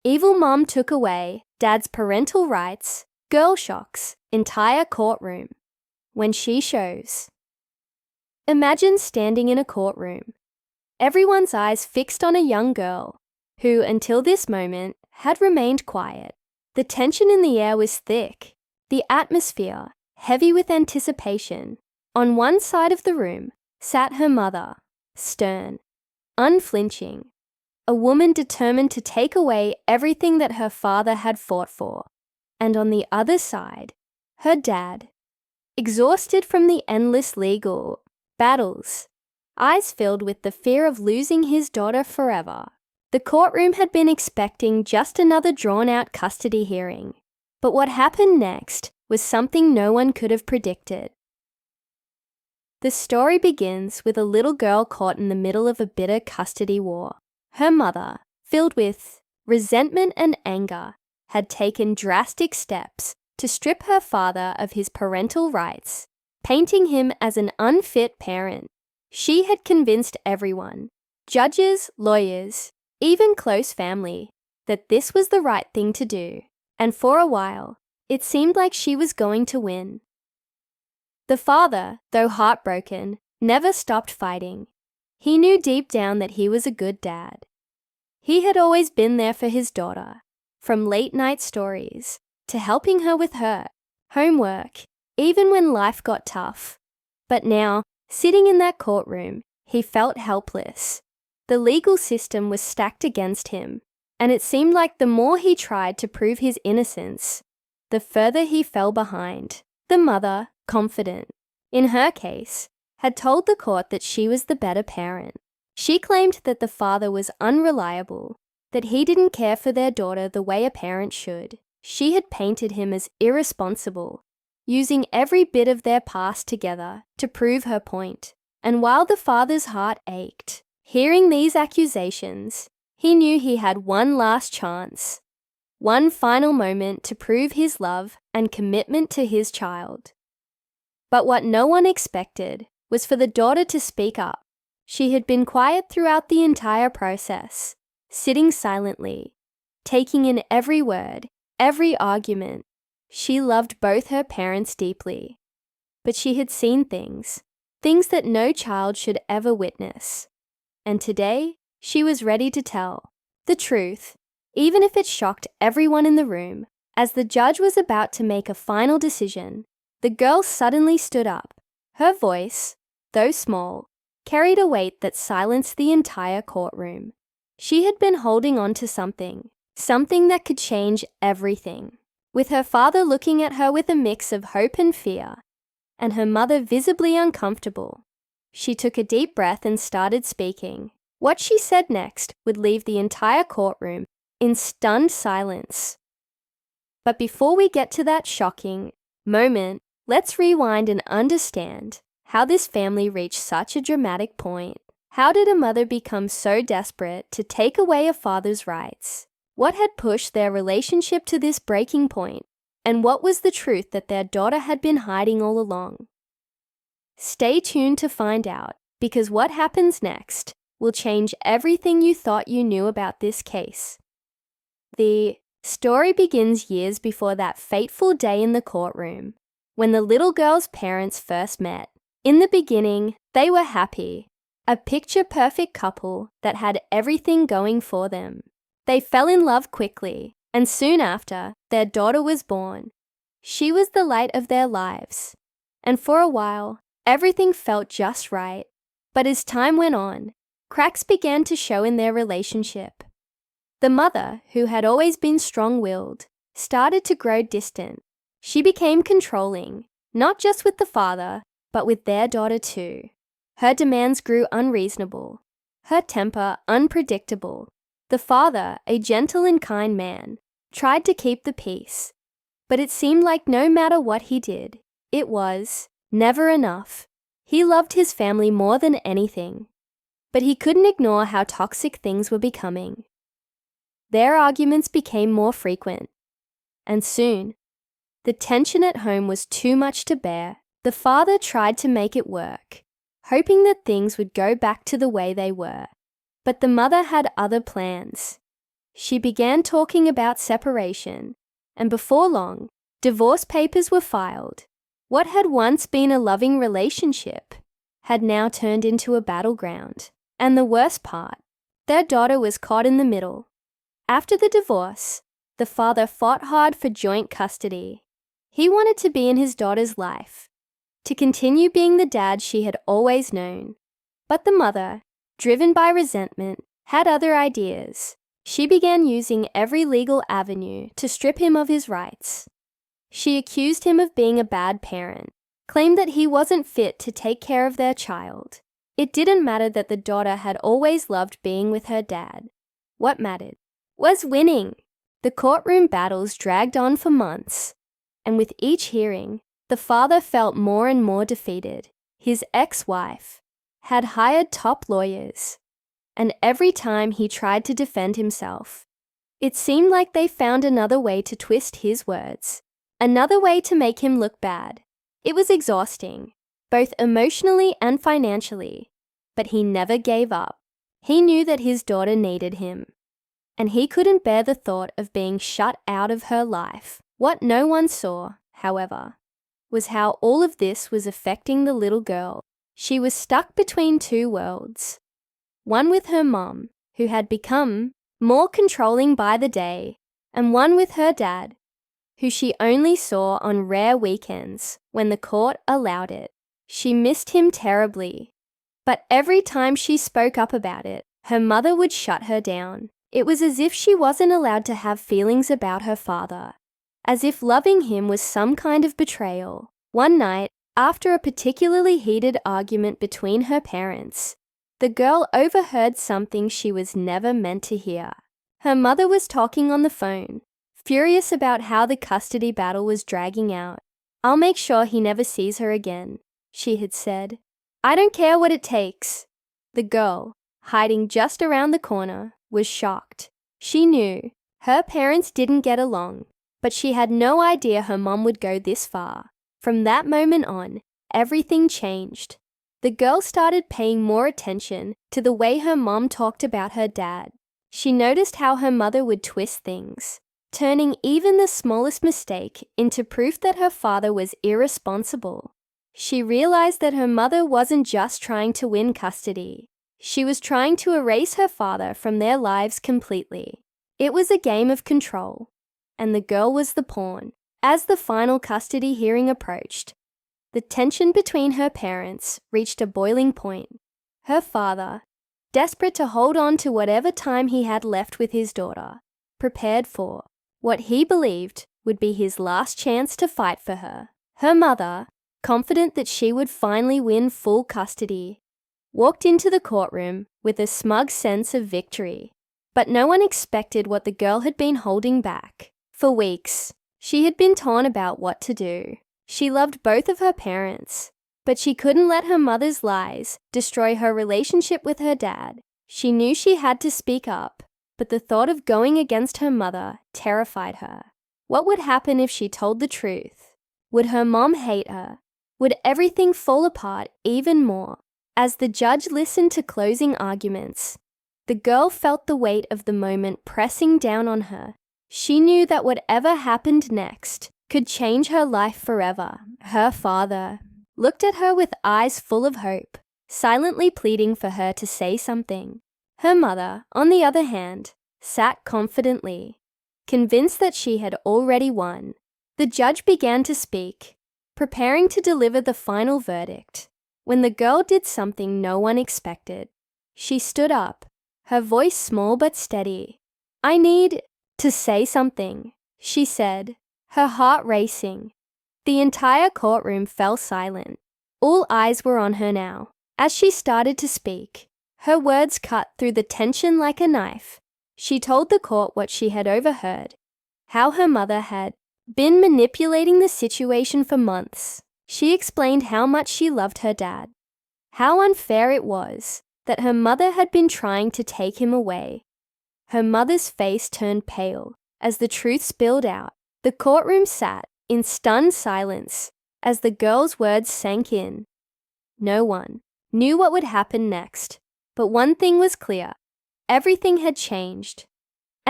Evil mom took away dad's parental rights, girl shocks, entire courtroom. When she shows. Imagine standing in a courtroom. Everyone's eyes fixed on a young girl who, until this moment, had remained quiet. The tension in the air was thick, the atmosphere heavy with anticipation. On one side of the room sat her mother, stern, unflinching, a woman determined to take away everything that her father had fought for. And on the other side, her dad, exhausted from the endless legal battles, eyes filled with the fear of losing his daughter forever. The courtroom had been expecting just another drawn-out custody hearing. But what happened next was something no one could have predicted. The story begins with a little girl caught in the middle of a bitter custody war. Her mother, filled with resentment and anger, had taken drastic steps to strip her father of his parental rights, painting him as an unfit parent. She had convinced everyone, judges, lawyers, even close family, that this was the right thing to do, and for a while, it seemed like she was going to win. The father, though heartbroken, never stopped fighting. He knew deep down that he was a good dad. He had always been there for his daughter, from late-night stories to helping her with her homework, even when life got tough. But now, sitting in that courtroom, he felt helpless. The legal system was stacked against him, and it seemed like the more he tried to prove his innocence, the further he fell behind. The mother, confident, in her case, had told the court that she was the better parent. She claimed that the father was unreliable, that he didn't care for their daughter the way a parent should. She had painted him as irresponsible, using every bit of their past together to prove her point. And while the father's heart ached, hearing these accusations, he knew he had one last chance, one final moment to prove his love and commitment to his child. But what no one expected was for the daughter to speak up. She had been quiet throughout the entire process, sitting silently, taking in every word, every argument. She loved both her parents deeply, but she had seen things that no child should ever witness. And today, she was ready to tell the truth, even if it shocked everyone in the room. As the judge was about to make a final decision, the girl suddenly stood up. Her voice, though small, carried a weight that silenced the entire courtroom. She had been holding on to something that could change everything. With her father looking at her with a mix of hope and fear, and her mother visibly uncomfortable, she took a deep breath and started speaking. What she said next would leave the entire courtroom in stunned silence. But before we get to that shocking moment, let's rewind and understand how this family reached such a dramatic point. How did a mother become so desperate to take away a father's rights? What had pushed their relationship to this breaking point? And what was the truth that their daughter had been hiding all along? Stay tuned to find out, because what happens next will change everything you thought you knew about this case. The story begins years before that fateful day in the courtroom, when the little girl's parents first met. In the beginning, they were happy, a picture-perfect couple that had everything going for them. They fell in love quickly, and soon after, their daughter was born. She was the light of their lives, and for a while, everything felt just right. But as time went on, cracks began to show in their relationship. The mother, who had always been strong-willed, started to grow distant. She became controlling, not just with the father, but with their daughter too. Her demands grew unreasonable, her temper unpredictable. The father, a gentle and kind man, tried to keep the peace, but it seemed like no matter what he did, it was never enough. He loved his family more than anything, but he couldn't ignore how toxic things were becoming. Their arguments became more frequent, and soon, the tension at home was too much to bear. The father tried to make it work, hoping that things would go back to the way they were. But the mother had other plans. She began talking about separation, and before long, divorce papers were filed. What had once been a loving relationship had now turned into a battleground. And the worst part, their daughter was caught in the middle. After the divorce, the father fought hard for joint custody. He wanted to be in his daughter's life, to continue being the dad she had always known. But the mother, driven by resentment, had other ideas. She began using every legal avenue to strip him of his rights. She accused him of being a bad parent, claimed that he wasn't fit to take care of their child. It didn't matter that the daughter had always loved being with her dad. What mattered was winning. The courtroom battles dragged on for months, and with each hearing, the father felt more and more defeated. His ex-wife had hired top lawyers, and every time he tried to defend himself, it seemed like they found another way to twist his words, another way to make him look bad. It was exhausting, both emotionally and financially, but he never gave up. He knew that his daughter needed him, and he couldn't bear the thought of being shut out of her life. What no one saw, however, was how all of this was affecting the little girl. She was stuck between two worlds. One with her mom, who had become more controlling by the day, and one with her dad, who she only saw on rare weekends when the court allowed it. She missed him terribly, but every time she spoke up about it, her mother would shut her down. It was as if she wasn't allowed to have feelings about her father, as if loving him was some kind of betrayal. One night, after a particularly heated argument between her parents, the girl overheard something she was never meant to hear. Her mother was talking on the phone, furious about how the custody battle was dragging out. "I'll make sure he never sees her again," she had said. "I don't care what it takes." The girl, hiding just around the corner, was shocked. She knew her parents didn't get along, but she had no idea her mom would go this far. From that moment on, everything changed. The girl started paying more attention to the way her mom talked about her dad. She noticed how her mother would twist things, turning even the smallest mistake into proof that her father was irresponsible. She realized that her mother wasn't just trying to win custody. She was trying to erase her father from their lives completely. It was a game of control, and the girl was the pawn. As the final custody hearing approached, the tension between her parents reached a boiling point. Her father, desperate to hold on to whatever time he had left with his daughter, prepared for what he believed would be his last chance to fight for her. Her mother, confident that she would finally win full custody, walked into the courtroom with a smug sense of victory. But no one expected what the girl had been holding back. For weeks, she had been torn about what to do. She loved both of her parents, but she couldn't let her mother's lies destroy her relationship with her dad. She knew she had to speak up, but the thought of going against her mother terrified her. What would happen if she told the truth? Would her mom hate her? Would everything fall apart even more? As the judge listened to closing arguments, the girl felt the weight of the moment pressing down on her. She knew that whatever happened next could change her life forever. Her father looked at her with eyes full of hope, silently pleading for her to say something. Her mother, on the other hand, sat confidently, convinced that she had already won. The judge began to speak, preparing to deliver the final verdict, when the girl did something no one expected. She stood up, her voice small but steady. "I need to say something," she said, her heart racing. The entire courtroom fell silent. All eyes were on her now. As she started to speak, her words cut through the tension like a knife. She told the court what she had overheard, how her mother had been manipulating the situation for months. She explained how much she loved her dad, how unfair it was that her mother had been trying to take him away. Her mother's face turned pale as the truth spilled out. The courtroom sat in stunned silence as the girl's words sank in. No one knew what would happen next, but one thing was clear. Everything had changed.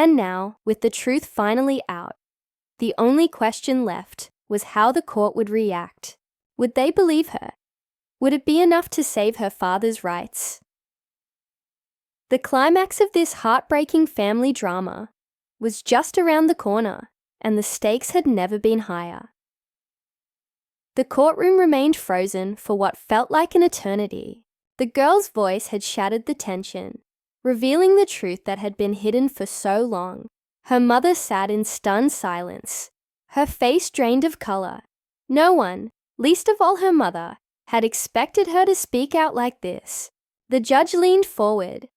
And now, with the truth finally out, the only question left was how the court would react. Would they believe her? Would it be enough to save her father's rights? The climax of this heartbreaking family drama was just around the corner, and the stakes had never been higher. The courtroom remained frozen for what felt like an eternity. The girl's voice had shattered the tension, revealing the truth that had been hidden for so long. Her mother sat in stunned silence, her face drained of color. No one, least of all her mother, had expected her to speak out like this. The judge leaned forward,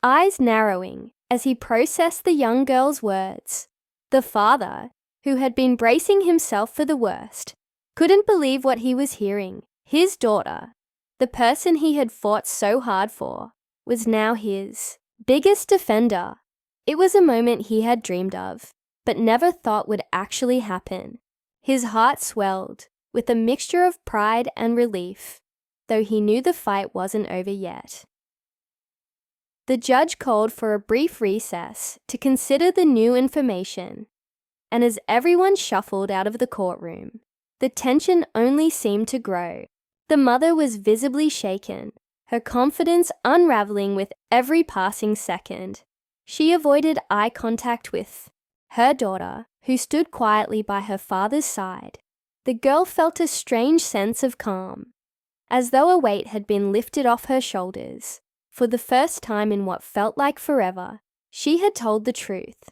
eyes narrowing as he processed the young girl's words. The father, who had been bracing himself for the worst, couldn't believe what he was hearing. His daughter, the person he had fought so hard for, was now his biggest defender. It was a moment he had dreamed of, but never thought would actually happen. His heart swelled with a mixture of pride and relief, though he knew the fight wasn't over yet. The judge called for a brief recess to consider the new information, and as everyone shuffled out of the courtroom, the tension only seemed to grow. The mother was visibly shaken, her confidence unraveling with every passing second. She avoided eye contact with her daughter, who stood quietly by her father's side. The girl felt a strange sense of calm, as though a weight had been lifted off her shoulders. For the first time in what felt like forever, she had told the truth.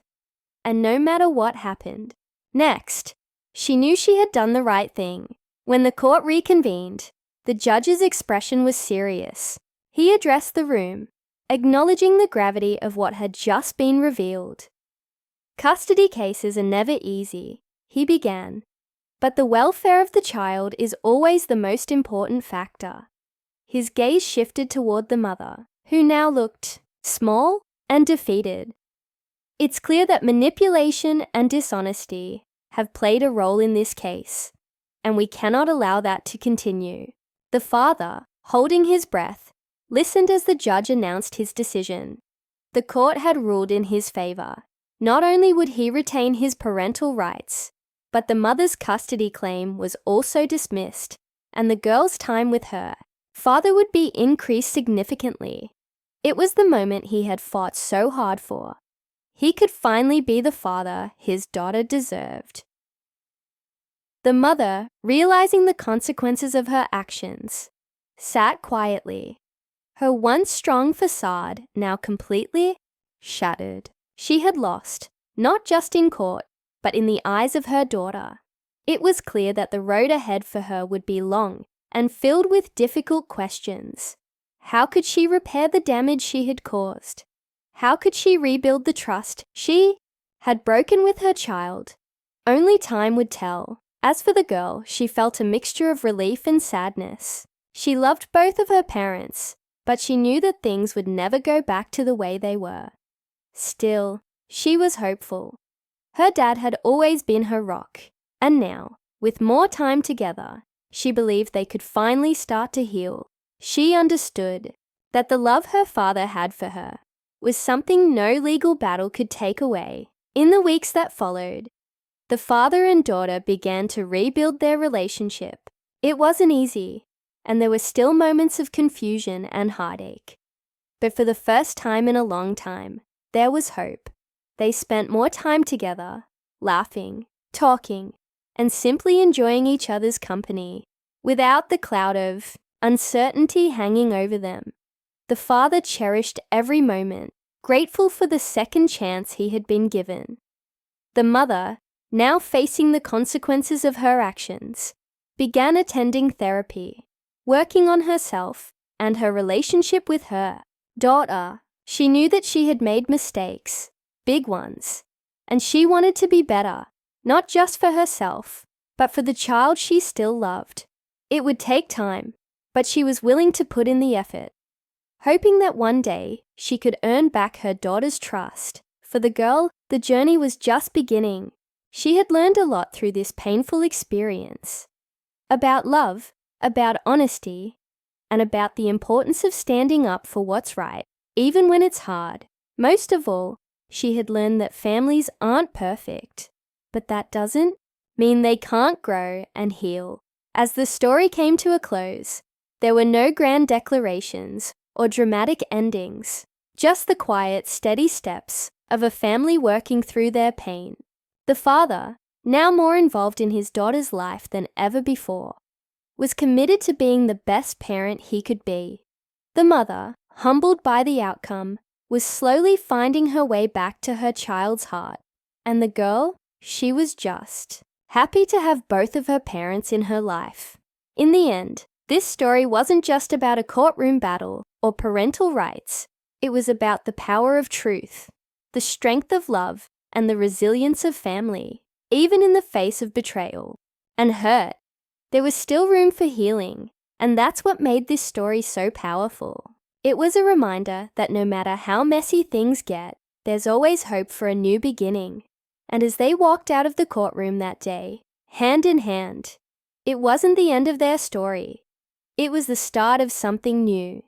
And no matter what happened next, she knew she had done the right thing. When the court reconvened, the judge's expression was serious. He addressed the room, acknowledging the gravity of what had just been revealed. Custody cases are never easy, he began, but the welfare of the child is always the most important factor. His gaze shifted toward the mother, who now looked small and defeated. It's clear that manipulation and dishonesty have played a role in this case, and we cannot allow that to continue. The father, holding his breath, listened as the judge announced his decision. The court had ruled in his favor. Not only would he retain his parental rights, but the mother's custody claim was also dismissed, and the girl's time with her father would be increased significantly. It was the moment he had fought so hard for. He could finally be the father his daughter deserved. The mother, realizing the consequences of her actions, sat quietly, her once strong facade now completely shattered. She had lost, not just in court, but in the eyes of her daughter. It was clear that the road ahead for her would be long and filled with difficult questions. How could she repair the damage she had caused? How could she rebuild the trust she had broken with her child? Only time would tell. As for the girl, she felt a mixture of relief and sadness. She loved both of her parents, but she knew that things would never go back to the way they were. Still, she was hopeful. Her dad had always been her rock, and now, with more time together, she believed they could finally start to heal. She understood that the love her father had for her was something no legal battle could take away. In the weeks that followed, the father and daughter began to rebuild their relationship. It wasn't easy, and there were still moments of confusion and heartache. But for the first time in a long time, there was hope. They spent more time together, laughing, talking, and simply enjoying each other's company, without the cloud of uncertainty hanging over them. The father cherished every moment, grateful for the second chance he had been given. The mother, now facing the consequences of her actions, began attending therapy, working on herself and her relationship with her daughter. She knew that she had made mistakes, big ones, and she wanted to be better, not just for herself, but for the child she still loved. It would take time, but she was willing to put in the effort, hoping that one day she could earn back her daughter's trust. For the girl, the journey was just beginning. She had learned a lot through this painful experience. About love, about honesty, and about the importance of standing up for what's right, even when it's hard. Most of all, She had learned that families aren't perfect, but that doesn't mean they can't grow and heal. As the story came to a close, there were no grand declarations or dramatic endings, just the quiet, steady steps of a family working through their pain. The father, now more involved in his daughter's life than ever before, was committed to being the best parent he could be. The mother, humbled by the outcome, was slowly finding her way back to her child's heart. And the girl, she was just happy to have both of her parents in her life. In the end, this story wasn't just about a courtroom battle or parental rights. It was about the power of truth, the strength of love, and the resilience of family. Even in the face of betrayal and hurt, there was still room for healing, and that's what made this story so powerful. It was a reminder that no matter how messy things get, there's always hope for a new beginning. And as they walked out of the courtroom that day, hand in hand, it wasn't the end of their story. It was the start of something new.